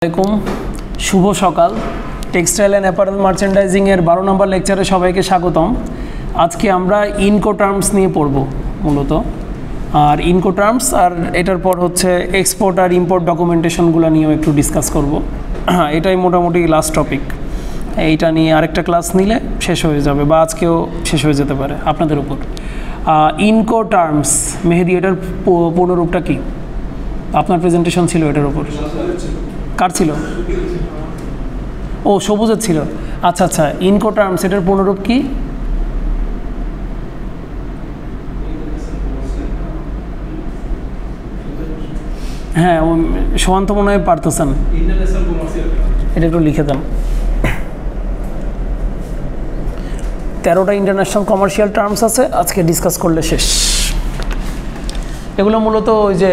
আসসালামু আলাইকুম, শুভ সকাল। টেক্সটাইল অ্যান্ড অ্যাপারেল মার্চেন্ডাইজিংয়ের 12 নম্বর লেকচারে সবাইকে স্বাগতম। আজকে আমরা ইনকোটার্মস নিয়ে পড়ব মূলত, আর ইনকোটার্মস আর এটার পর হচ্ছে এক্সপোর্ট আর ইম্পোর্ট ডকুমেন্টেশনগুলো নিয়েও একটু ডিসকাস করব। এটাই মোটামুটি লাস্ট টপিক। এইটা নিয়ে আরেকটা ক্লাস নিলে শেষ হয়ে যাবে, বা আজকেও শেষ হয়ে যেতে পারে, আপনাদের উপর। ইনকোটার্মস, মেহেদি, এটার পূর্ণরূপটা কি? আপনার প্রেজেন্টেশন ছিল এটার উপর, কার ছিল? ও, সবুজের ছিল। আচ্ছা আচ্ছা, ইনকোটার্মস এটার পূর্ণরূপ কি? হ্যাঁ, সোহান্ত মনে হয় পারতেছেন, এটা একটু লিখে দেন। 13টা ইন্টারন্যাশনাল কমার্শিয়াল টার্মস আছে, আজকে ডিসকাস করলে শেষ। এগুলো মূলত ওই যে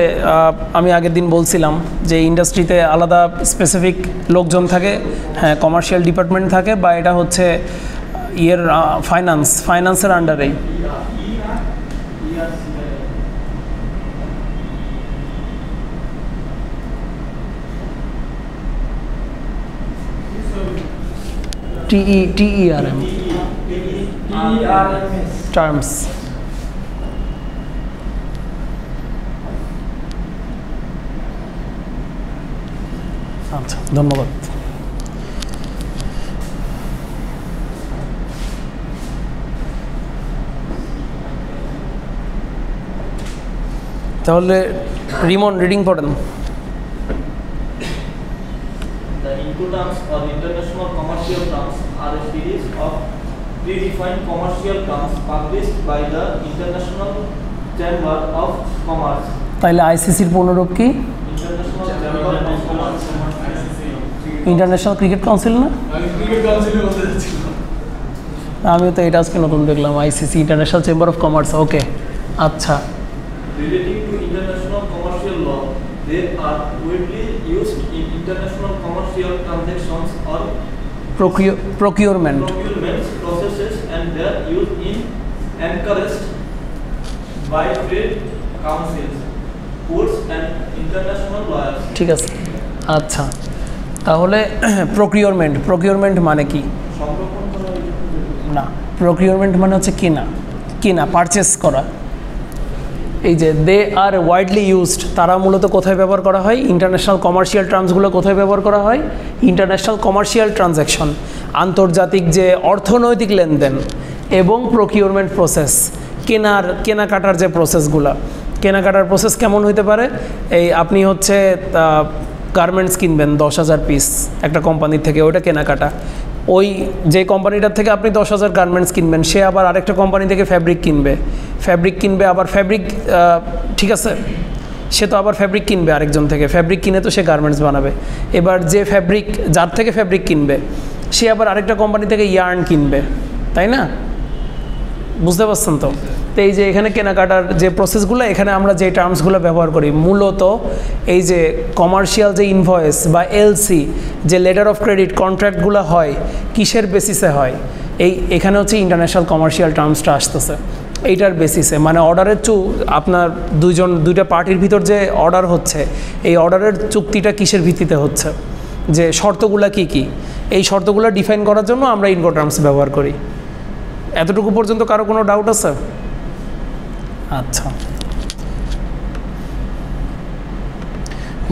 আমি আগের দিন বলছিলাম যে ইন্ডাস্ট্রিতে আলাদা স্পেসিফিক লোকজন থাকে, হ্যাঁ, কমার্শিয়াল ডিপার্টমেন্ট থাকে, বা এটা হচ্ছে ফাইন্যান্সের আন্ডারেই। TERM terms. আচ্ছা, ধন্যবাদ। তাহলে রিমন রিডিং পড়েন। The Incoterms or international commercial terms are a series of predefined commercial terms published by the International Chamber of Commerce. তাহলে আইসিসির পূর্ণরূপ কি? International Chamber of Commerce. International Cricket Council না? আমিও তো এটা আজকে নতুন দেখলাম, ICC, International Chamber of Commerce. Okay, আচ্ছা। Relating to international commercial law, they are widely used in international commercial transactions or procurement processes, and they are used in encouraged by trade councils, courts, and international lawyers. ঠিক আছে, আচ্ছা। তাহলে procurement মানে কি? না, procurement মানে হচ্ছে কেনা, পারচেস করা। এই যে দে আর ওয়াইডলি ইউজড, তারা মূলত কোথায় ব্যবহার করা হয়? ইন্টারন্যাশনাল কমার্শিয়াল টার্মসগুলো কোথায় ব্যবহার করা হয়? ইন্টারন্যাশনাল কমার্শিয়াল ট্রানজ্যাকশন, আন্তর্জাতিক যে অর্থনৈতিক লেনদেন, এবং প্রকিউরমেন্ট প্রসেস, কেনাকাটার যে প্রসেসগুলো। কেনাকাটার প্রসেস কেমন হইতে পারে? এই আপনি হচ্ছে গার্মেন্টস কিনবেন 10,000 পিস একটা কোম্পানির থেকে, ওইটা কেনাকাটা। ওই যে কোম্পানিটার থেকে আপনি 10,000 গার্মেন্টস কিনবেন, সে আবার আরেকটা কোম্পানি থেকে ফ্যাব্রিক কিনবে, আবার ফ্যাব্রিক, ঠিক আছে, সে তো আবার ফ্যাব্রিক কিনবে আরেকজন থেকে, ফ্যাব্রিক কিনে তো সে গার্মেন্টস বানাবে। এবার যে যার থেকে ফ্যাব্রিক কিনবে, সে আবার আরেকটা কোম্পানি থেকে ইয়ার্ন কিনবে, তাই না? বুঝতে পারছেন তো? তো এই যে এখানে কেনাকাটার যে প্রসেসগুলো, এখানে আমরা যে টার্মসগুলো ব্যবহার করি মূলত এই যে কমার্শিয়াল যে ইনভয়েস বা এলসি, যে লেটার অফ ক্রেডিট, কন্ট্রাক্টগুলো হয়, কিসের বেসিসে হয়? এখানে হচ্ছে ইন্টারন্যাশনাল কমার্শিয়াল টার্মসটা আসতেছে এইটার বেসিসে। মানে অর্ডারের আপনার দুইটা পার্টির ভিতর যে অর্ডার হচ্ছে, এই অর্ডারের চুক্তিটা কিসের ভিত্তিতে হচ্ছে, যে শর্তগুলো কি, এই শর্তগুলো ডিফাইন করার জন্য আমরা ইনকোটার্মস ব্যবহার করি। এতটুকু পর্যন্ত কারো কোনো ডাউট আছে? আচ্ছা,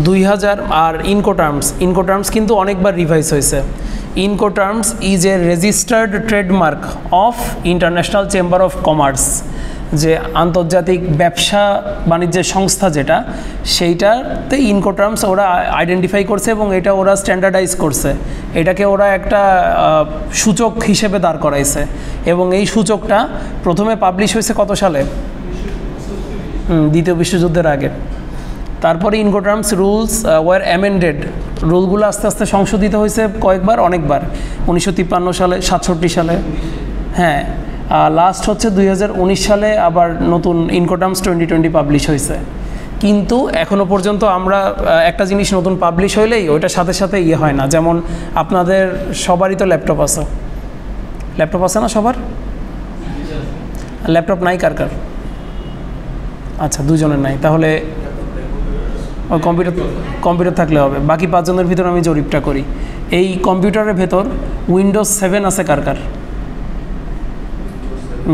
2000 আর ইনকোটার্মস কিন্তু অনেকবার রিভাইজ হয়েছে। Incoterms is a registered trademark of International Chamber of Commerce, যে আন্তর্জাতিক ব্যবসা বাণিজ্যের সংস্থা যেটা, সেইটাতে ইনকোটার্মস ওরা আইডেন্টিফাই করছে এবং এটা ওরা স্ট্যান্ডার্ডাইজ করছে। এটাকে ওরা একটা সূচক হিসেবে দাঁড় করাইছে, এবং এই সূচকটা প্রথমে পাবলিশ হয়েছে কত সালে? দ্বিতীয় বিশ্বযুদ্ধের আগে। তারপরে ইনকোটার্মস রুলস ওয়ার অ্যামেন্ডেড, রুলগুলো আস্তে আস্তে সংশোধিত হয়েছে অনেকবার। 1953 সালে, 67 সালে, হ্যাঁ, লাস্ট হচ্ছে 2019 সালে আবার নতুন ইনকোটার্মস 2020 পাবলিশ হয়েছে। কিন্তু এখনও পর্যন্ত আমরা একটা জিনিস নতুন পাবলিশ হইলেই ওইটার সাথে সাথে হয় না। যেমন আপনাদের সবারই তো ল্যাপটপ আছে না? সবার ল্যাপটপ নাই? কার? আচ্ছা, দুজনের নাই। তাহলে ওই কম্পিউটার থাকলে হবে। বাকি 5 জনের ভিতর আমি জরিপটা করি। এই কম্পিউটারের ভেতর উইন্ডোজ 7 আছে কার কার?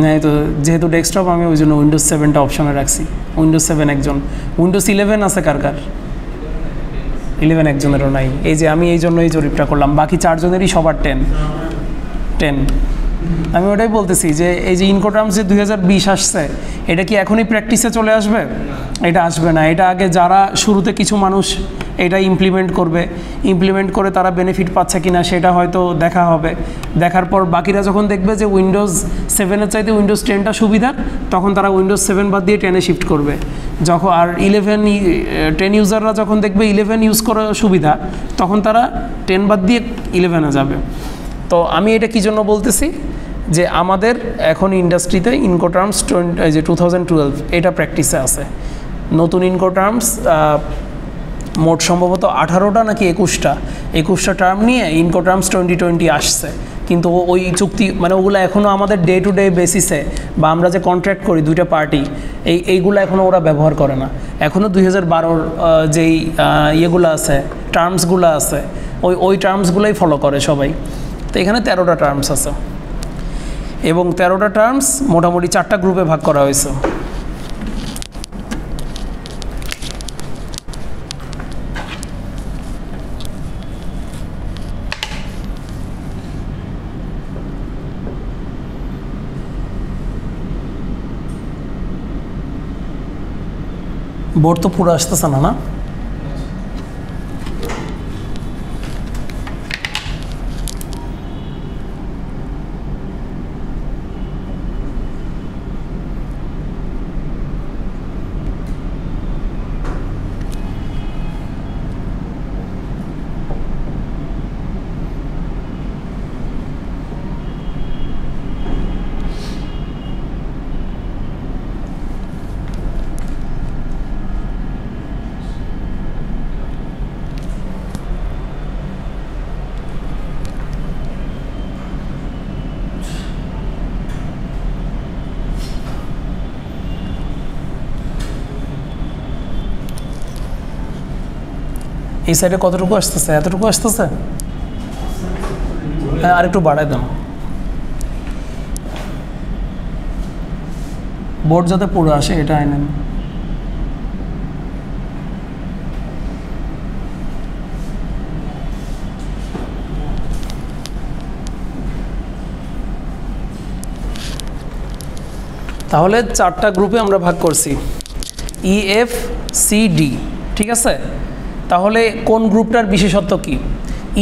না, তো যেহেতু ডেস্কটপ আমি ওই জন্য উইন্ডোজ 7টা অপশনে রাখছি। উইন্ডোজ 7 একজন। উইন্ডোজ 11 আছে কার কার? 11 একজনেরও নাই। এই যে আমি এই জন্য এই জরিপটা করলাম। বাকি 4 জনেরই সবার 10। আমি ওটাই বলতেছি যে এই যে ইনকোটার্মস যে 2020 আসছে, এটা কি এখনই প্র্যাকটিসে চলে আসবে? এটা আসবে না। এটা আগে যারা শুরুতে কিছু মানুষ এটা ইমপ্লিমেন্ট করে তারা বেনিফিট পাচ্ছে কিনা সেটা হয়তো দেখা হবে। দেখার পর বাকিরা যখন দেখবে যে উইন্ডোজ 7-এর চাইতে উইন্ডোজ 10টা সুবিধার, তখন তারা উইন্ডোজ 7 বাদ দিয়ে 10-এ শিফট করবে। যখন আর 10 ইউজাররা যখন দেখবে 11 ইউজ করা সুবিধা, তখন তারা 10 বাদ দিয়ে 11-এ যাবে। তো আমি এটা কী জন্য বলতেছি যে আমাদের এখন ইন্ডাস্ট্রিতে ইনকোটার্মস যে 2012 এটা প্র্যাকটিসে আছে। নতুন ইনকোটার্মস মোট সম্ভবত 18টা নাকি 21টা টার্ম নিয়ে ইনকোটার্মস 2020 আসছে। কিন্তু ওই চুক্তি মানে ওগুলো এখনও আমাদের ডে টু ডে বেসিসে বা আমরা যে কন্ট্রাক্ট করি দুইটা পার্টি, এইগুলো এখনও ওরা ব্যবহার করে না। এখনও 2012-র যেই ইয়েগুলো আছে, টার্মসগুলো আছে, ওই টার্মসগুলোই ফলো করে সবাই। তো এখানে 13টা টার্মস আছে এবং 13টা টার্মস মোটামুটি 4টা গ্রুপে ভাগ করা হয়েছে। বোর্ড তো পুরো আসতেছে না, না? এই সাইডে কতটুকু আসতেছে? এতটুকু আসতেছে? হ্যাঁ, আরেকটু বাড়ায় দেন। বোর্ড যাতে পুরো আসে এটা আনেন। তাহলে 4টা গ্রুপে আমরা ভাগ করছি, EFCD, ঠিক আছে? তাহলে কোন গ্রুপটার বিশেষত্ব কি?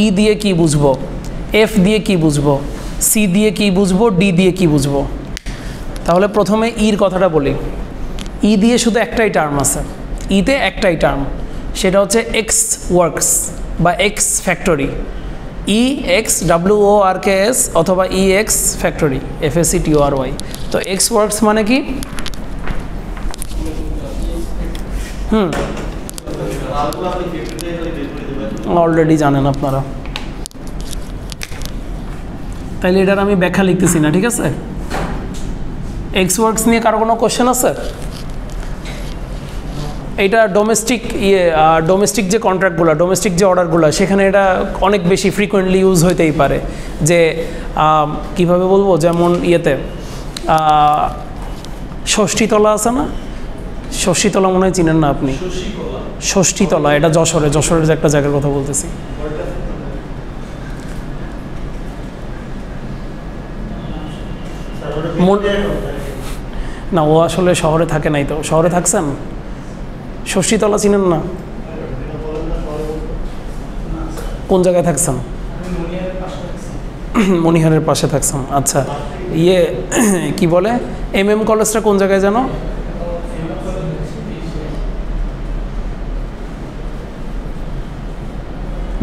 ই দিয়ে কি বুঝবো, এফ দিয়ে কি বুঝবো, সি দিয়ে কি বুঝবো, ডি দিয়ে কি বুঝবো? তাহলে প্রথমে ইর কথাটা বলি। ই দিয়ে শুধু একটাই টার্ম আছে, ইতে একটাই টার্ম, সেটা হচ্ছে এক্স ওয়ার্কস বা এক্স ফ্যাক্টরি। EXWORKS অথবা EX ফ্যাক্টরি, FACTORY। তো এক্স ওয়ার্কস মানে কি? অলরেডি জানেন আপনারা, তাইলে এটার আমি ব্যাখ্যা লিখতেছি না, ঠিক আছে? এক্স ওয়ার্কস নিয়ে কারো কোনো কোশ্চেন আছে? এটা ডোমেস্টিক যে কন্ট্রাক্টগুলো, ডোমেস্টিক যে অর্ডারগুলো, সেখানে এটা অনেক বেশি ফ্রিকোয়েন্টলি ইউজ হইতেই পারে। যে কিভাবে বলবো, যেমন ইয়েতে ষষ্ঠীতলা আছে না? ষষ্ঠীতলা মনে হয় চিনেন না আপনি? ষষ্ঠীতলা, এটা যশোরের যে একটা জায়গার কথা বলতেছি। না, ও আসলে শহরে থাকে নাই। তো শহরে থাকছেন? ষষ্ঠীতলা চিনেন না? কোন জায়গায় থাকছেন? মনিহারের পাশে থাকছেন। আচ্ছা, কি বলে MM কলেজটা কোন জায়গায় জানো?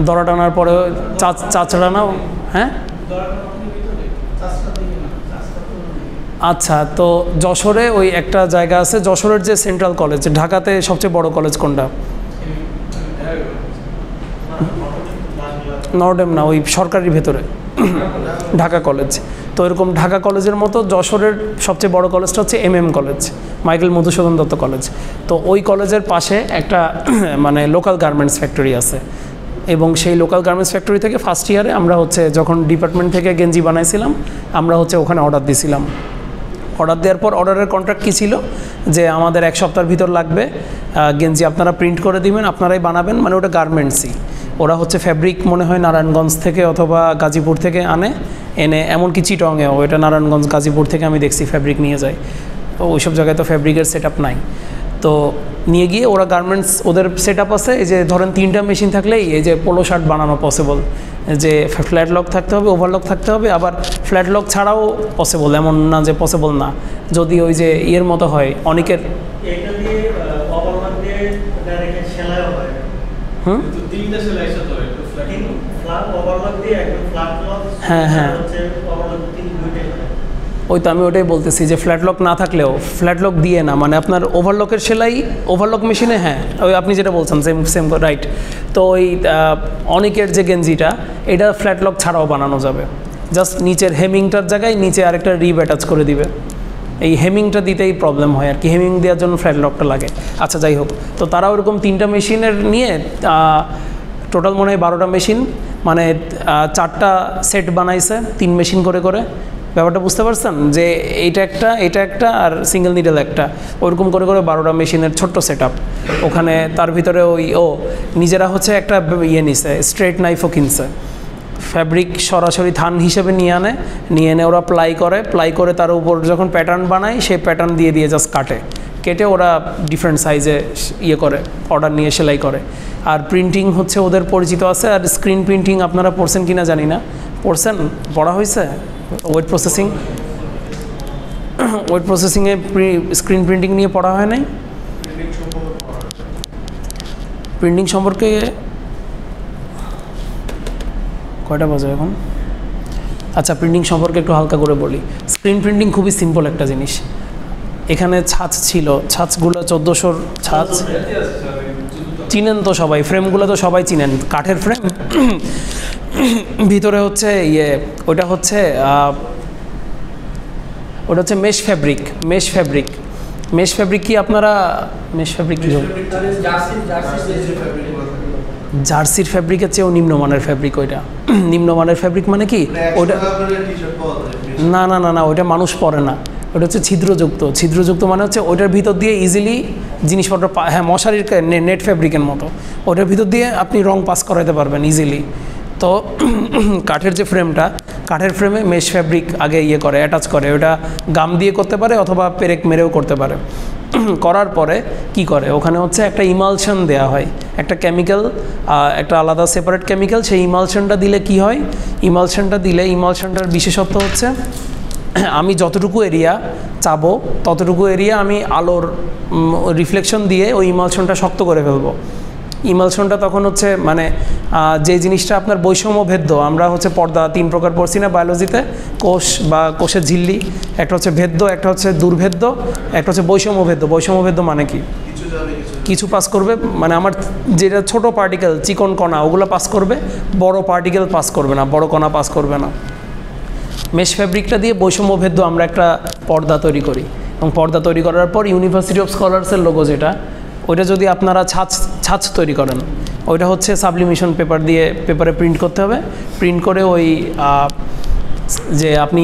দরা টানার পরে চাচড়া না? হ্যাঁ, আচ্ছা। তো যশোরে ওই একটা জায়গা আছে, যশোরের যে সেন্ট্রাল কলেজ, ঢাকাতে সবচেয়ে বড় কলেজ কোনটা? নর্ডেম না, ওই সরকারি ভেতরে ঢাকা কলেজ। তো তো এরকম ঢাকা কলেজের মতো যশোরের সবচেয়ে বড় কলেজটা হচ্ছে MM college, Michael Madhusudan Dutta college. তো ওই কলেজের পাশে একটা মানে লোকাল গার্মেন্টস ফ্যাক্টরি আছে, এবং সেই লোকাল গার্মেন্টস ফ্যাক্টরি থেকে ফার্স্ট ইয়ারে আমরা হচ্ছে যখন ডিপার্টমেন্ট থেকে গেঞ্জি বানাইছিলাম, আমরা হচ্ছে ওখানে অর্ডার দিয়েছিলাম। অর্ডার দেওয়ার পর অর্ডারের কন্ট্রাক্ট কী ছিল যে আমাদের 1 সপ্তাহের ভিতর লাগবে গেঞ্জি, আপনারা প্রিন্ট করে দিবেন, আপনারাই বানাবেন, মানে ওটা গার্মেন্টসই। ওরা হচ্ছে ফ্যাব্রিক মনে হয় নারায়ণগঞ্জ থেকে অথবা গাজীপুর থেকে এনে এমনকি চিটংয়েও, এটা নারায়ণগঞ্জ গাজীপুর থেকে আমি দেখছি ফ্যাব্রিক নিয়ে যায়। তো ওইসব জায়গায় তো ফ্যাব্রিকের সেট আপ নাই। তো নিয়ে গিয়ে ওরা গার্মেন্টস, ওদের সেট আপ আছে, এই যে ধরেন 3টা মেশিন থাকলেই এই যে পোলো শার্ট বানানো পসিবল, যে ফ্ল্যাট লক থাকতে হবে, ওভারলক থাকতে হবে, আবার ফ্ল্যাট লক ছাড়াও পসিবল, এমন না যে পসিবল না, যদি ওই যে ইয়ের মতো হয় অনেকের। এটা দিয়ে ওভারলক দিয়ে ডাইরেক্ট সেলাই হয়। তো 3টা সেলাই সাথে হয়, তো ফ্ল্যাট ওভারলক দিয়ে একদম ফ্ল্যাট লক, হ্যাঁ হচ্ছে ওভারলক 2টা হয়। ওই তো আমি ওটাই বলতেছি যে ফ্ল্যাট লক না থাকলেও, ফ্ল্যাট লক দিয়ে না, মানে আপনার ওভারলকের সেলাই ওভারলক মেশিনে, হ্যাঁ ওই আপনি যেটা বলছেন সেম রাইট। তো ওই অনেকের যে গেঞ্জিটা, এটা ফ্ল্যাট লক ছাড়াও বানানো যাবে, জাস্ট নিচের হেমিংটার জায়গায় নিচে আরেকটা রিব অ্যাটাচ করে দিবে। এই হেমিংটা দিতেই প্রবলেম হয় আর কি, হেমিং দেওয়ার জন্য ফ্ল্যাট লকটা লাগে। আচ্ছা যাই হোক, তো তারা ওরকম 3টা মেশিনের নিয়ে টোটাল মনে হয় 12টা মেশিন, মানে 4টা সেট বানাইছে 3 মেশিন করে করে। ব্যাপারটা বুঝতে পারছেন যে এটা একটা আর সিঙ্গেল নিডেল একটা, ওরকম করে করে 12টা মেশিনের ছোট্ট সেট আপ। ওখানে তার ভিতরে ওই নিজেরা হচ্ছে একটা ইয়ে নিছে, স্ট্রেট নাইফও কিনছে, ফ্যাব্রিক সরাসরি থান হিসেবে নিয়ে এনে ওরা প্লাই করে তার উপর যখন প্যাটার্ন বানায়, সেই প্যাটার্ন দিয়ে জাস্ট কেটে ওরা ডিফারেন্ট সাইজে ইয়ে করে অর্ডার নিয়ে সেলাই করে। আর প্রিন্টিং হচ্ছে ওদের পরিচিত আছে। আর স্ক্রিন প্রিন্টিং আপনারা পড়ছেন কিনা জানি না, পড়া হয়েছে? ওয়েট প্রসেসিংয়ে স্ক্রিন প্রিন্টিং নিয়ে পড়া হয় নাই? প্রিন্টিং সম্পর্কে কয়টা বাজে এখন? আচ্ছা, প্রিন্টিং সম্পর্কে একটু হালকা করে বলি। স্ক্রিন প্রিন্টিং খুবই সিম্পল একটা জিনিস। এখানে ছাঁচ ছিল, ছাঁচগুলো 1400 ছাঁচ, চিনেন তো সবাই, ফ্রেমগুলো তো সবাই চিনেন, কাঠের ফ্রেম, ভিতরে হচ্ছে ওটা হচ্ছে মেশ ফ্যাব্রিক কি আপনারা মেশ ফ্যাব্রিক কি জার্সির ফ্যাব্রিকের চেয়েও নিম্নমানের ফ্যাব্রিক। ওইটা নিম্নমানের ফ্যাব্রিক মানে কি, ওটা না ওইটা মানুষ পরে না, ওটা হচ্ছে ছিদ্রযুক্ত মানে হচ্ছে ওইটার ভিতর দিয়ে ইজিলি জিনিসপত্র, হ্যাঁ মশারির নেট ফ্যাব্রিকের মতো, ওটার ভিতর দিয়ে আপনি রং পাস করাতে পারবেন ইজিলি। তো কাঠের যে ফ্রেমটা, কাঠের ফ্রেমে মেশ ফ্যাব্রিক আগে অ্যাটাচ করে, ওটা গাম দিয়ে করতে পারে অথবা পেরেক মেরেও করতে পারে। করার পরে কি করে, ওখানে হচ্ছে একটা ইমালশন দেয়া হয়, একটা কেমিক্যাল, একটা আলাদা সেপারেট কেমিক্যাল। সেই ইমালশনটা দিলে কি হয়, ইমালশনটার বিশেষত্ব হচ্ছে আমি যতটুকু এরিয়া চাবো ততটুকু এরিয়া আমি আলোর রিফ্লেকশন দিয়ে ওই ইমালশনটা শক্ত করে ফেলবো। ইমালশনটা তখন হচ্ছে মানে যে জিনিসটা আপনার বৈষম্যভেদ্য, আমরা হচ্ছে পর্দা 3 প্রকার পড়ছি না বায়োলজিতে, কোষ বা কোষের ঝিল্লি, একটা হচ্ছে ভেদ্য, একটা হচ্ছে দুর্ভেদ্য, একটা হচ্ছে বৈষম্যভেদ্য মানে কি, কিছু পাস করবে, মানে আমার যেটা ছোট পার্টিকেল চিকন কণা ওগুলো পাস করবে, বড় পার্টিকেল পাস করবে না, বড় কণা পাস করবে না। মেশ ফ্যাব্রিকটা দিয়ে বৈষম্যভেদ্য আমরা একটা পর্দা তৈরি করি, এবং পর্দা তৈরি করার পর ইউনিভার্সিটি অফ স্কলার্সের লোগো যেটা, ওইটা যদি আপনারা ছাঁচ তৈরি করেন, ওইটা হচ্ছে সাবলিমেশন পেপারে প্রিন্ট করতে হবে। প্রিন্ট করে ওই যে আপনি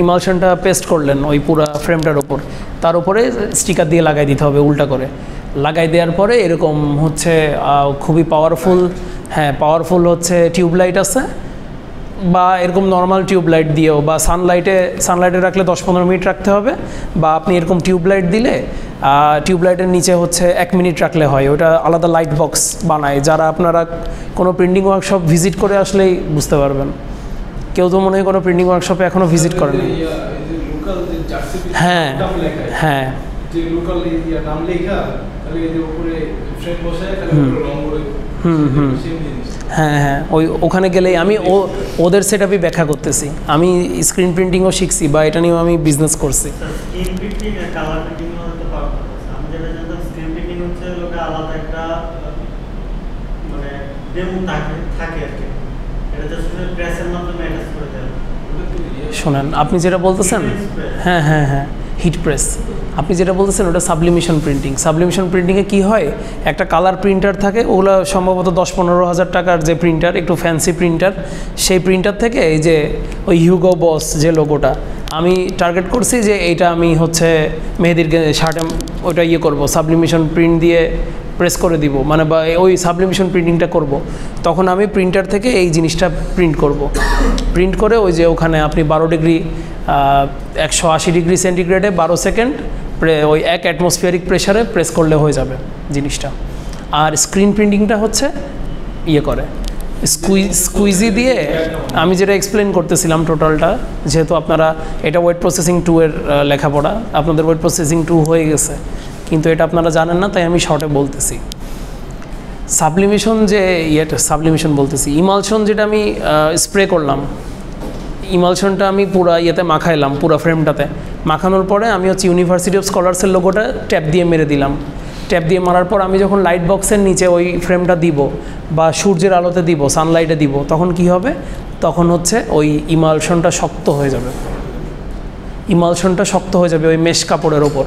ইমালশনটা পেস্ট করলেন ওই পুরো ফ্রেমটার ওপর, তার উপরে স্টিকার দিয়ে লাগাই দিতে হবে উল্টা করে। লাগাই দেওয়ার পরে এরকম হচ্ছে খুবই পাওয়ারফুল হচ্ছে টিউবলাইট আছে, বা এরকম নর্মাল টিউবলাইট দিয়েও, বা সানলাইটে রাখলে 10-15 মিনিট রাখতে হবে, বা আপনি এরকম টিউবলাইট দিলে টিউবলাইটের নিচে হচ্ছে 1 মিনিট রাখলে হয়। ওটা আলাদা লাইট বক্স বানায়, যারা আপনারা কোনো প্রিন্টিং ওয়ার্কশপ ভিজিট করে আসলেই বুঝতে পারবেন। কেউ তো মনে হয় কোনো প্রিন্টিং ওয়ার্কশপে এখনও ভিজিট করেন। হ্যাঁ, ওখানে গেলেই আমি ওদের সেটআপই ব্যাখ্যা করতেছি। আমি স্ক্রিন প্রিন্টিংও শিখছি, বা এটা নিয়েও আমি বিজনেস করছি। শোনেন, আপনি যেটা বলতেছেন, হ্যাঁ হ্যাঁ হ্যাঁ, হিট প্রেস, আপনি যেটা বলতেছেন ওটা সাবলিমেশন প্রিন্টিং। সাবলিমেশন প্রিন্টিংয়ে কী হয়, একটা কালার প্রিন্টার থাকে, ওগুলো সম্ভবত 10-15 হাজার টাকার যে প্রিন্টার, একটু ফ্যান্সি প্রিন্টার, সেই প্রিন্টার থেকে এই যে ওই হিউগো বস যে লোগোটা আমি টার্গেট করছি যে এইটা আমি হচ্ছে মেহেদির শার্টে ওইটা ইয়ে করবো, সাবলিমেশন প্রিন্ট দিয়ে প্রেস করে দিব, মানে বা ওই সাবলিমেশন প্রিন্টিংটা করব, তখন আমি প্রিন্টার থেকে এই জিনিসটা প্রিন্ট করব। প্রিন্ট করে ওই যে ওখানে আপনি 12 ডিগ্রি 180 ডিগ্রি সেন্টিগ্রেডে 12 সেকেন্ড ওই 1 অ্যাটমসফিয়ারিক প্রেশারে প্রেস করলে হয়ে যাবে জিনিসটা। আর স্ক্রিন প্রিন্টিংটা হচ্ছে ইয়ে করে স্কুইজি দিয়ে, আমি যেটা এক্সপ্লেন করতেছিলাম টোটালটা, যেহেতু আপনারা এটা ওয়েট প্রসেসিং 2 এর লেখাপড়া, আপনাদের ওয়েট প্রসেসিং 2 হয়ে গেছে, কিন্তু এটা আপনারা জানেন না, তাই আমি শর্টে বলতেছি। সাবলিমেশন যে ইয়েটা, সাবলিমেশন বলতেছি, ইমালশন যেটা আমি স্প্রে করলাম, ইমালশনটা আমি পুরো ইয়েতে মাখাইলাম, পুরো ফ্রেমটাতে মাখানোর পরে আমি হচ্ছে ইউনিভার্সিটি অফ স্কলার্সের লোগোটা ট্যাপ দিয়ে মেরে দিলাম। ট্যাপ দিয়ে মারার পর আমি যখন লাইট বক্সের নিচে ওই ফ্রেমটা দিব বা সূর্যের আলোতে দিব, সানলাইটে দিব, তখন কি হবে, তখন হচ্ছে ওই ইমালশনটা শক্ত হয়ে যাবে, ইমালশনটা শক্ত হয়ে যাবে ওই মেশ কাপড়ের ওপর।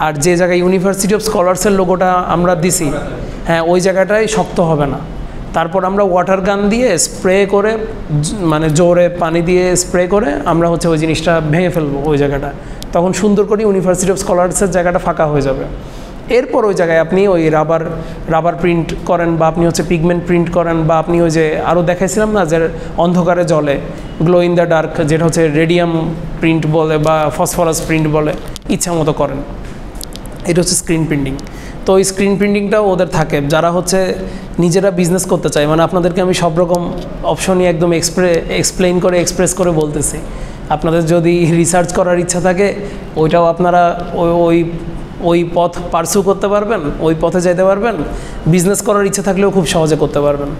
আর যে জায়গায় ইউনিভার্সিটি অফ স্কলার্সের লোগোটা আমরা দিছি, হ্যাঁ ওই জায়গাটাই শক্ত হবে না। তারপর আমরা ওয়াটার গান দিয়ে স্প্রে করে, মানে জোরে পানি দিয়ে স্প্রে করে আমরা হচ্ছে ওই জিনিসটা ভেঙে ফেলবো ওই জায়গাটা, তখন সুন্দর করে ইউনিভার্সিটি অফ স্কলার্সের জায়গাটা ফাঁকা হয়ে যাবে। এরপর ওই জায়গায় আপনি ওই রাবার প্রিন্ট করেন, বা আপনি হচ্ছে পিগমেন্ট প্রিন্ট করেন, বা আপনি ওই যে আরও দেখাইছিলাম না যে অন্ধকারে জলে গ্লো ইন দ্য ডার্ক, যেটা হচ্ছে রেডিয়াম প্রিন্ট বলে বা ফসফরাস প্রিন্ট বলে, ইচ্ছা মতো করেন। এটা হচ্ছে স্ক্রিন প্রিন্টিং। তো ওই স্ক্রিন প্রিন্টিংটাও ওদের থাকে যারা হচ্ছে নিজেরা বিজনেস করতে চায়, মানে আপনাদেরকে আমি সব রকম অপশনই একদম এক্সপ্লেইন করে এক্সপ্রেস করে বলতেছি। আপনাদের যদি রিসার্চ করার ইচ্ছা থাকে ওইটাও আপনারা ওই পথ পার্সু করতে পারবেন, ওই পথে যেতে পারবেন। বিজনেস করার ইচ্ছা থাকলেও খুব সহজে করতে পারবেন,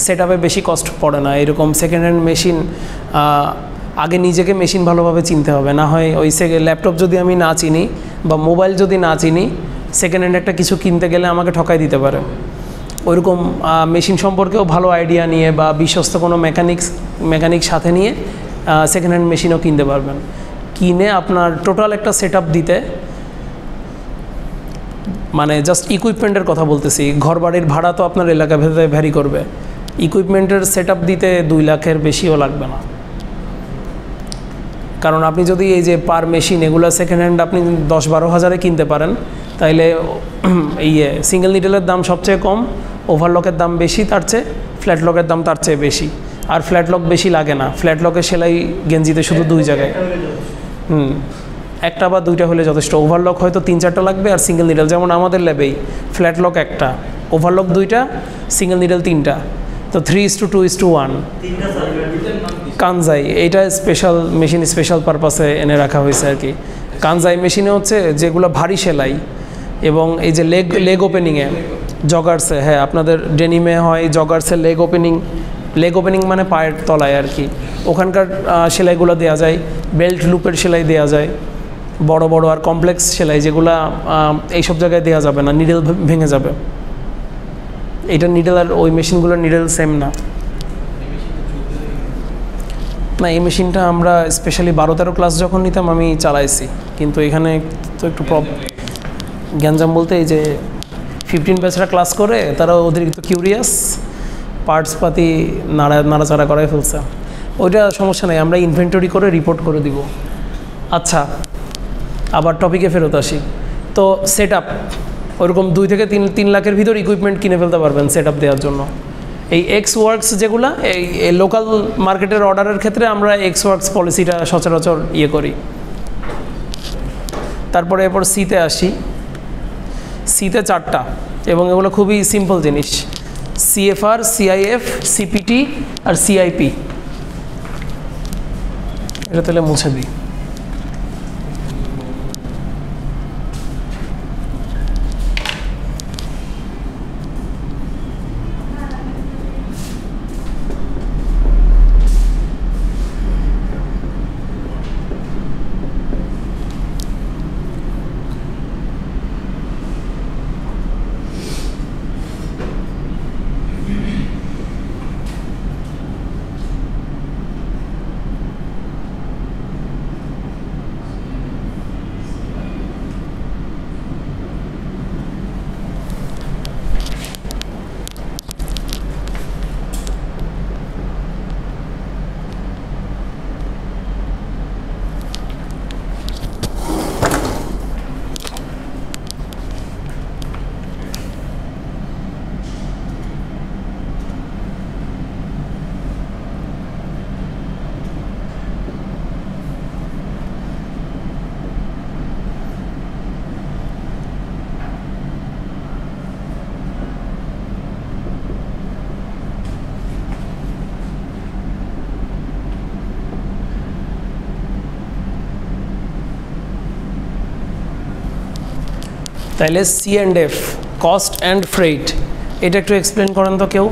সেট আপে বেশি কষ্ট পড়ে না। এরকম সেকেন্ড হ্যান্ড মেশিন, আগে নিজেকে মেশিন ভালোভাবে চিনতে হবে, না হয় ওই ল্যাপটপ যদি আমি না চিনি বা মোবাইল যদি না চিনি, সেকেন্ড হ্যান্ড একটা কিছু কিনতে গেলে আমাকে ঠকাই দিতে পারে। ওইরকম মেশিন সম্পর্কেও ভালো আইডিয়া নিয়ে বা বিশ্বস্ত কোনো মেকানিক সাথে নিয়ে সেকেন্ড হ্যান্ড মেশিনও কিনতে পারবেন। কিনে আপনার টোটাল একটা সেট আপ দিতে, মানে জাস্ট ইকুইপমেন্টের কথা বলতেছি, ঘর বাড়ির ভাড়া তো আপনার এলাকা ভেদে ভ্যারি করবে, ইকুইপমেন্টের সেট আপ দিতে 2 লাখের বেশিও লাগবে না। কারণ আপনি যদি এই যে পার মেশিন এগুলো সেকেন্ড হ্যান্ড আপনি 10-12 হাজারে কিনতে পারেন, তাইলে এই সিঙ্গেল নিডেলের দাম সবচেয়ে কম, ওভারলকের দাম বেশি তার চেয়ে, ফ্ল্যাট লকের দাম তার চেয়ে বেশি। আর ফ্ল্যাট লক বেশি লাগে না, ফ্ল্যাট লকের সেলাই গেঞ্জিতে শুধু 2 জায়গায়, একটা বা 2টা হলে যথেষ্ট। ওভারলক হয়তো 3-4টা লাগবে, আর সিঙ্গেল নিডেল যেমন আমাদের ল্যাবেই ফ্ল্যাট লক 1টা, ওভারলক 2টা, সিঙ্গেল নিডেল 3টা, তো 3:2:1। কানজাই এইটা স্পেশাল মেশিন, স্পেশাল পারপাসে এনে রাখা হয়েছে আর কি। কানজাই মেশিনে হচ্ছে যেগুলো ভারী সেলাই, এবং এই যে লেগ ওপেনিংয়ে জগার্সে, হ্যাঁ আপনাদের ডেনিমে হয় জগার্সের লেগ ওপেনিং মানে পায়ের তলায় আর কি, ওখানকার সেলাইগুলো দেওয়া যায়। বেল্ট লুপের সেলাই দেওয়া যায়, বড় বড় আর কমপ্লেক্স সেলাই যেগুলো এইসব জায়গায় দেওয়া যাবে না, নিডেল ভেঙে যাবে। এটা নিডেল আর ওই মেশিনগুলোর নিডেল সেম না। না, এই মেশিনটা আমরা স্পেশালি 12-13 ক্লাস যখন নিতাম আমি চালাইছি, কিন্তু এখানে তো একটু গ্যাঞ্জাম বলতে এই যে 15 ব্যাচরা ক্লাস করে তারা অতিরিক্ত কিউরিয়াস, পার্টস পাতি নাড়াচাড়া করাই ফেলছে। ওইটা সমস্যা নেই, আমরা ইনভেন্টরি করে রিপোর্ট করে দিব। আচ্ছা, আবার টপিকে ফেরত আসি। তো সেট আপ ওইরকম 2 থেকে 3 লাখের ভিতর ইকুইপমেন্ট কিনে ফেলতে পারবেন সেট আপ দেওয়ার জন্য। এই এক্স ওয়ার্কস যেগুলো এই লোকাল মার্কেটের অর্ডারের ক্ষেত্রে আমরা এক্স ওয়ার্কস পলিসিটা সচরাচর ইয়ে করি। তারপরে এরপর সিতে আসি। সিতে 4টা, এবং এগুলো খুবই সিম্পল জিনিস, সিএফআর, সিআইএফ, সিপিটি আর সিআইপি। এটা তাহলে মুছে দিই। তাহলে C&F, কস্ট অ্যান্ড ফ্রেট, এটা একটু এক্সপ্লেন করেন তো কেউ,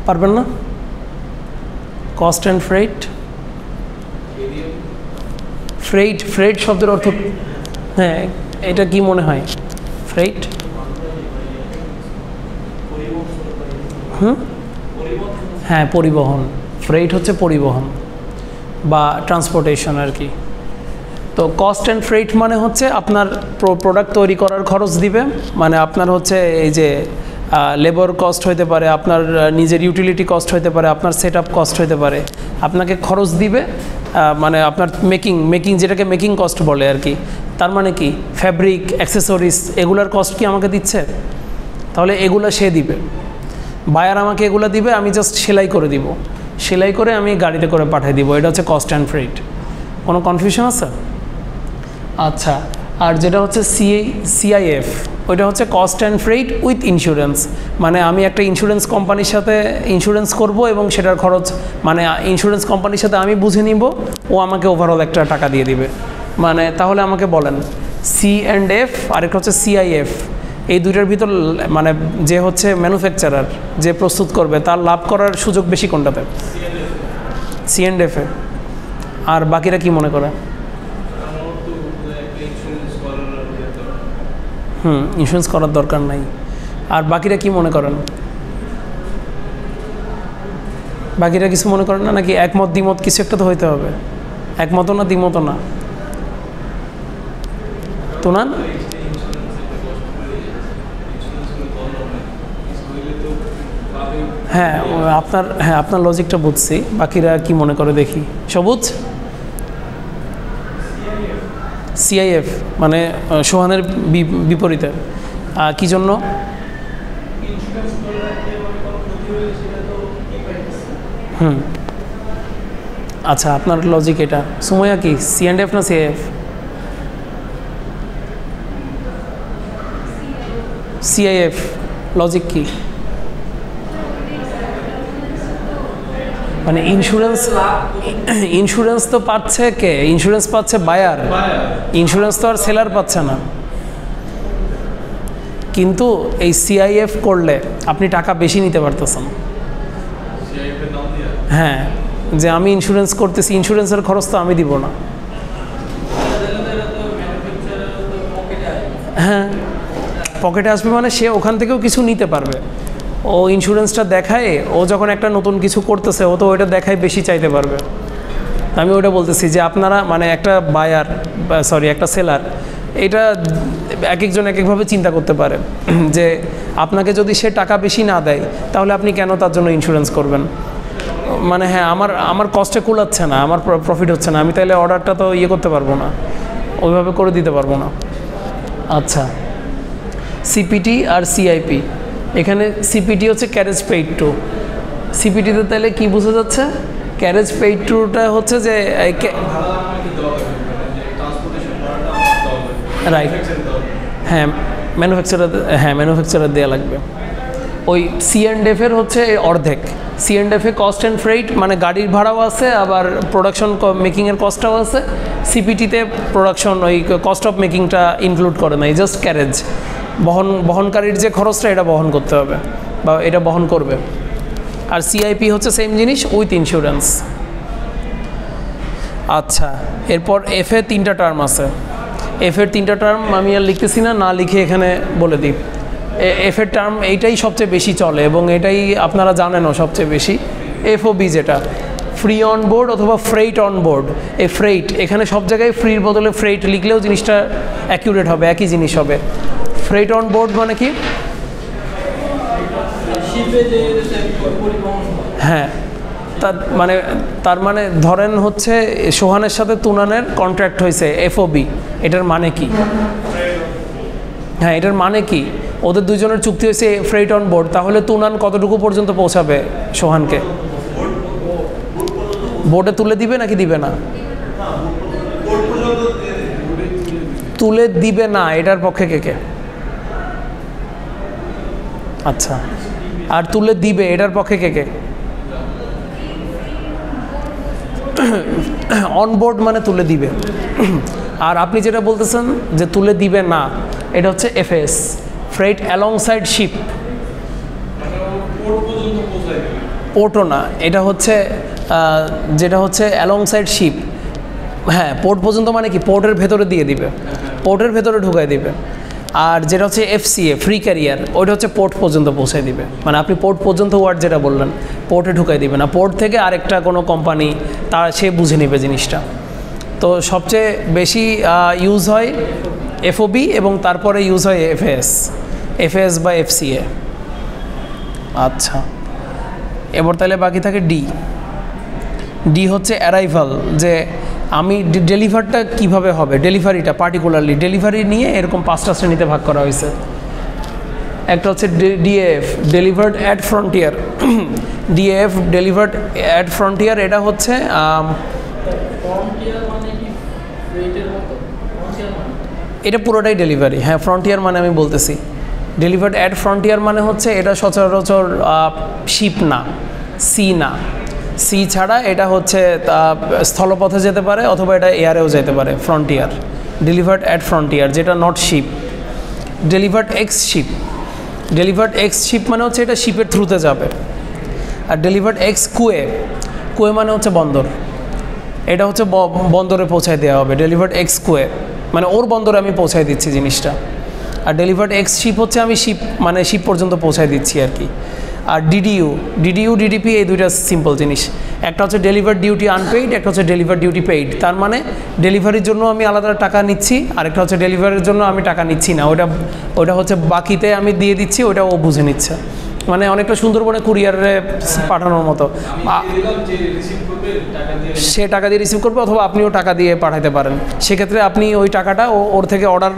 পারবেন না? কস্ট অ্যান্ড ফ্রেট, ফ্রেট শব্দের অর্থ, হ্যাঁ এটা কি মনে হয় ফ্রেট? হ্যাঁ পরিবহন, ফ্রেট হচ্ছে পরিবহন বা ট্রান্সপোর্টেশন আর কি। তো কস্ট অ্যান্ড ফ্রেট মানে হচ্ছে আপনার প্রোডাক্ট তৈরি করার খরচ দিবে, মানে আপনার হচ্ছে এই যে লেবার কস্ট হতে পারে, আপনার নিজের ইউটিলিটি কস্ট হতে পারে, আপনার সেট আপ কস্ট হতে পারে, আপনাকে খরচ দিবে, মানে আপনার মেকিং যেটাকে মেকিং কস্ট বলে আর কি। তার মানে কি ফ্যাব্রিক, অ্যাক্সেসরিজ এগুলার কস্ট কি আমাকে দিচ্ছে? তাহলে এগুলো সে দিবে, বায়ার আমাকে এগুলো দিবে, আমি জাস্ট সেলাই করে দিব, সেলাই করে আমি গাড়িতে করে পাঠিয়ে দিব, এটা হচ্ছে কস্ট অ্যান্ড ফ্রেট। কোনো কনফিউশন আছে? আচ্ছা, আর যেটা হচ্ছে CIF, ওইটা হচ্ছে cost and freight with insurance, মানে আমি একটা ইন্স্যুরেন্স কোম্পানির সাথে ইন্স্যুরেন্স করব এবং সেটার খরচ মানে ইন্স্যুরেন্স কোম্পানির সাথে আমি বুঝে নিব, ও আমাকে ওভারঅল একটা টাকা দিয়ে দিবে। মানে তাহলে আমাকে বলেন C&F আর একটা হচ্ছে CIF, এই দুইটার ভিতর মানে যে হচ্ছে ম্যানুফ্যাকচারার যে প্রস্তুত করবে তার লাভ করার সুযোগ বেশি কোনটাতে? C&F এ। আর বাকিরা কি মনে করে? ইন্স্যুরেন্স করার দরকার নাই। আর বাকিরা কি মনে করেন? বাকিরা কিছু মনে করেন না নাকি? একমত দ্বিমত কিছু একটা তো হইতে হবে, একমত না দ্বিমত না? তুনান? হ্যাঁ আপনার লজিকটা বুঝছি, বাকিরা কি মনে করে দেখি। সবুজ CIF মানে সোহানের বিপরীতে, কি জন্য? আচ্ছা আপনার লজিক এটা। সুমাইয়া কি C&F না CIF? CIF লজিক কি? মানে ইন্স্যুরেন্স তো পাচ্ছে কে? ইন্স্যুরেন্স পাচ্ছে বায়ার, ইন্স্যুরেন্স তো আর সেলার পাচ্ছে না। কিন্তু এই CIF করলে আপনি টাকা বেশি নিতে পারতেছেন। হ্যাঁ, যে আমি ইন্স্যুরেন্স করতেছি, ইন্স্যুরেন্সের খরচ তো আমি দিব না। হ্যাঁ পকেটে আসবে, মানে সে ওখান থেকেও কিছু নিতে পারবে। ও ইন্স্যুরেন্সটা দেখায়, ও যখন একটা নতুন কিছু করতেছে ও তো ওইটা দেখায় বেশি চাইতে পারবে। আমি ওইটা বলতেছি যে আপনারা মানে একটা বায়ার একটা সেলার, এটা এক একজন এক একভাবে চিন্তা করতে পারে যে আপনাকে যদি সে টাকা বেশি না দেয় তাহলে আপনি কেন তার জন্য ইন্স্যুরেন্স করবেন? মানে হ্যাঁ আমার কস্টে কুলাচ্ছে না, আমার প্রফিট হচ্ছে না, আমি তাহলে অর্ডারটা তো করতে পারবো না, ওইভাবে করে দিতে পারবো না। আচ্ছা, CPT আর CIP, এখানে CPT হচ্ছে ক্যারেজ পেইড টু। CPTতে তাহলে কি বোঝা যাচ্ছে? ক্যারেজ পেইড টুটা হচ্ছে যে রাইট, হ্যাঁ ম্যানুফ্যাকচারার দেওয়া লাগবে। ওই C&F এর হচ্ছে অর্ধেক। C&F A cost and freight মানে গাড়ির ভাড়াও আছে, আবার প্রোডাকশন মেকিংয়ের কস্টটাও আছে। CPTতে প্রোডাকশন ওই কস্ট অফ মেকিংটা ইনক্লুড করে না, জাস্ট ক্যারেজ বহনকারীর যে খরচটা এটা বহন করতে হবে বা এটা বহন করবে। আর CIP হচ্ছে সেম জিনিস উইথ ইন্স্যুরেন্স। আচ্ছা, এরপর F এর 3টা টার্ম আছে। F এর 3টা টার্ম আমি আর লিখতেছি না, লিখে এখানে বলে দিই। F এর টার্ম এইটাই সবচেয়ে বেশি চলে এবং এটাই আপনারা জানেনও সবচেয়ে বেশি। FOB যেটা ফ্রি অন বোর্ড অথবা ফ্রেইট অন বোর্ড, এই ফ্রেইট এখানে সব জায়গায় ফ্রির বদলে ফ্রেইট লিখলেও জিনিসটা অ্যাকিউরেট হবে, একই জিনিস হবে। ফ্রেইট অন বোর্ড মানে কি? হ্যাঁ, তার মানে ধরেন হচ্ছে সোহানের সাথে তুনানের কন্ট্রাক্ট হয়েছে FOB, এটার মানে কি? হ্যাঁ, এটার মানে কি? ওদের দুজনের চুক্তি হয়েছে ফ্রেইট অন বোর্ড, তাহলে তুনান কতটুকু পর্যন্ত পৌঁছাবে সোহানকে? বোর্ডে তুলে দিবে নাকি দিবে না? তুলে দিবে না, এটার পক্ষে কে? আচ্ছা, আর তুলে দিবে এটার পক্ষে কে? অনবোর্ড মানে তুলে দিবে। আর আপনি যেটা বলতেছেন যে তুলে দিবে না, এটা হচ্ছে এফএস, ফ্রেট অ্যালংসাইড শিপ। পোর্টও না, এটা হচ্ছে যেটা হচ্ছে অ্যালংসাইড শিপ। হ্যাঁ, পোর্ট পর্যন্ত মানে কি, পোর্টের ভেতরে দিয়ে দিবে, পোর্টের ভেতরে ঢুকাই দিবে। আর যেটা হচ্ছে এফসিএ, ফ্রি ক্যারিয়ার, ওইটা হচ্ছে পোর্ট পর্যন্ত পৌঁছায় দিবে। মানে আপনি পোর্ট পর্যন্ত ওয়ার্ড যেটা বললেন, পোর্টে ঢুকাই দিবে না, পোর্ট থেকে আরেকটা কোনো কোম্পানি তার সে বুঝে নেবে জিনিসটা। তো সবচেয়ে বেশি ইউজ হয় এফওবি এবং তারপরে ইউজ হয় এফএস বা এফসিএ। আচ্ছা, এবার তাহলে বাকি থাকে ডি হচ্ছে অ্যারাইভাল, যে আমি ডেলিভারটা কিভাবে হবে, ডেলিভারিটা পার্টিকুলারলি ডেলিভারি নিয়ে এরকম 5টা শ্রেণীতে ভাগ করা হয়েছে। একটা হচ্ছে DF, delivered at frontier. DF, delivered at frontier, এটা হচ্ছে এটা পুরোটাই ডেলিভারি। হ্যাঁ, ফ্রন্টিয়ার মানে আমি বলতেছি ডেলিভার্ড অ্যাট ফ্রন্টিয়ার মানে হচ্ছে এটা সচরাচর শিপ না, সি না, সি ছাড়া এটা হচ্ছে স্থলপথে যেতে পারে অথবা এটা এয়ারেও যেতে পারে। ফ্রন্টিয়ার, ডেলিভার্ড অ্যাট ফ্রন্টিয়ার, যেটা not ship. Delivered ex ship, delivered ex ship মানে হচ্ছে এটা শিপের থ্রুতে যাবে। আর ডেলিভার্ড এক্স কুয়ে, কুয়ে মানে হচ্ছে বন্দর, এটা হচ্ছে বন্দরে পৌঁছায় দেওয়া হবে। ডেলিভার্ড এক্স কুয়ে মানে ওর বন্দরে আমি পৌঁছায় দিচ্ছি জিনিসটা। আর ডেলিভার্ড এক্স শিপ হচ্ছে আমি শিপ মানে শিপ পর্যন্ত পৌঁছায় দিচ্ছি আর কি। আর ডিডিইউ ডিডিপি, এই দুইটা সিম্পল জিনিস। একটা হচ্ছে ডেলিভার ডিউটি আনপেইড, একটা হচ্ছে ডেলিভার ডিউটি পেইড। তার মানে ডেলিভারির জন্য আমি আলাদা টাকা নিচ্ছি, আরেকটা হচ্ছে ডেলিভারির জন্য আমি টাকা নিচ্ছি না, ওটা হচ্ছে বাকিতে আমি দিয়ে দিচ্ছি, ওটা ও বুঝে নিচ্ছে। মানে অনেকটা সুন্দরবনে কুরিয়ারে পাঠানোর মতো, সে টাকা দিয়ে রিসিভ করবে অথবা আপনিও টাকা দিয়ে পাঠাতে পারেন। সেক্ষেত্রে আপনি ওই টাকাটা ওর থেকে অর্ডার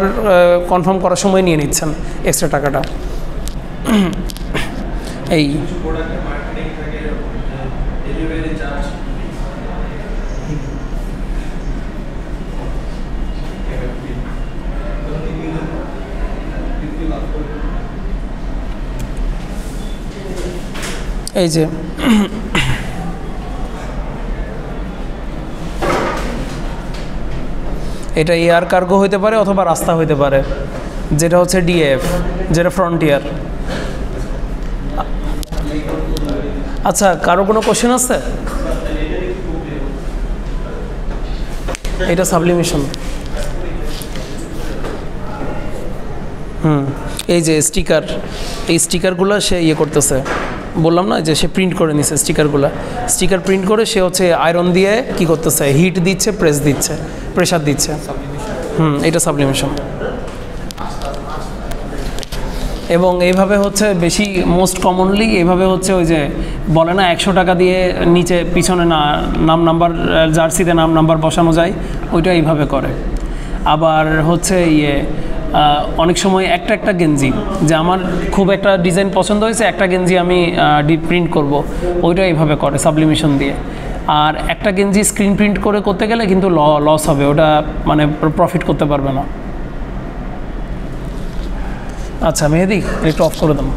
কনফার্ম করার সময় নিয়ে নিচ্ছেন এক্সট্রা টাকাটা। এই এই যে এটা এয়ার কার্গো হইতে পারে অথবা রাস্তা হইতে পারে, যেটা হচ্ছে ডিএফ, যেটা ফ্রন্টিয়ার। আচ্ছা, কারো কোনো কোশ্চেন আছে? এটা সাবলিমেশন। এই যে স্টিকার, এই স্টিকারগুলো সে ইয়ে করতেছে, বললাম না যে সে প্রিন্ট করে নিছে স্টিকারগুলো। স্টিকার প্রিন্ট করে সে হচ্ছে আয়রন দিয়ে কি করতেছে, হিট দিচ্ছে, প্রেসার দিচ্ছে। এটা সাবলিমেশন। এবং এইভাবে হচ্ছে বেশি মোস্ট কমনলি এইভাবে হচ্ছে ওই যে বলে না 100 টাকা দিয়ে নিচে পিছনে নাম নাম্বার, জার্সিতে নাম নাম্বার বসানো যায়, ওইটা এইভাবে করে। আবার হচ্ছে অনেক সময় একটা গেঞ্জি, যে আমার খুব একটা ডিজাইন পছন্দ হয়েছে, একটা গেঞ্জি আমি প্রিন্ট করব, ওইটা এইভাবে করে সাবলিমেশন দিয়ে। আর একটা গেঞ্জি স্ক্রিন প্রিন্ট করতে গেলে কিন্তু লস হবে, ওটা মানে প্রফিট করতে পারবে না। আচ্ছা মেহেদি, একটু অফ করে দাও।